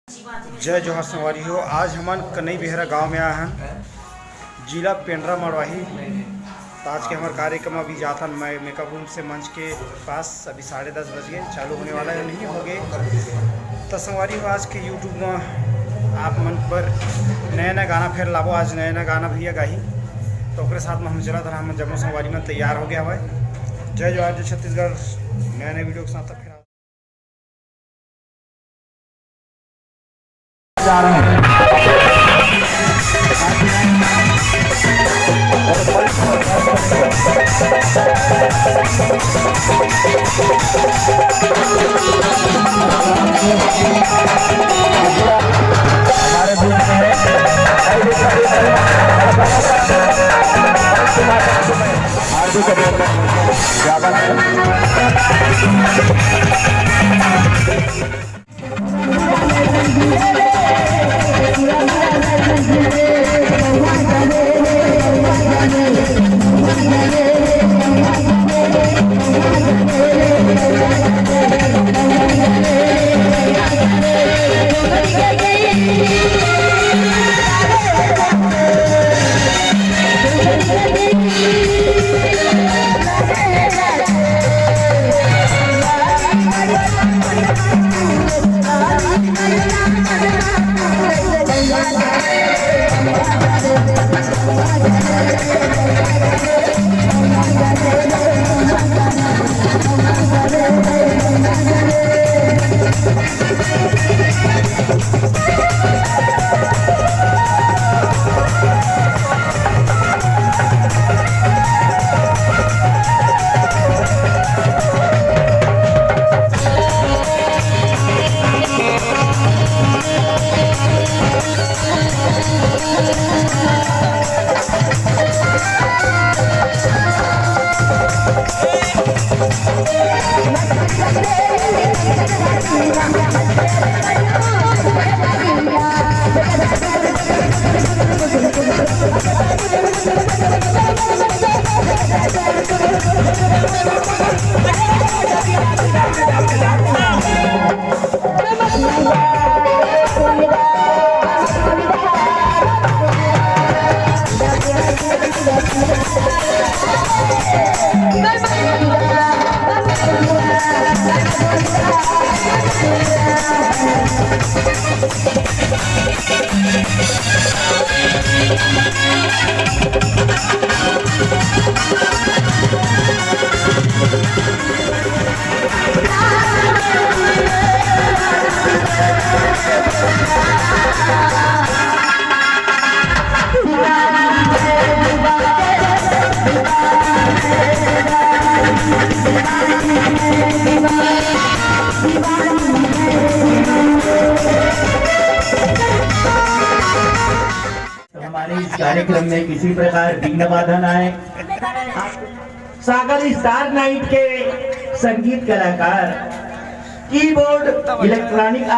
जय जोहार संगवारी हो। आज हमन कन्हई बेहरा गांव में आए हैं, जिला पेंड्रा मरवाही। तो आज के हमारे कार्यक्रम अभी जाता मेकअप रूम से मंच के पास। अभी 10:30 बज गए, चालू होने वाला है, नहीं हो गए। तो संगवारी हो, आज के यूट्यूब में आप मन पर नया नया गाना फिर लाबो। आज नया नया गाना भैया गाही, तो उसके साथ में हम चला था, हम जम्मू संगवारी में तैयार हो गया हुआ है। जय जोहार, जय छत्तीसगढ़। नए नए वीडियो के साथ फिर जा रहे हैं। हमारे बीच में हार्दिक ज्ञापन हमारे इस कार्यक्रम में किसी प्रकार विघ्न बाधा न आए। सागर स्टार नाइट के संगीत कलाकार, कीबोर्ड, इलेक्ट्रॉनिक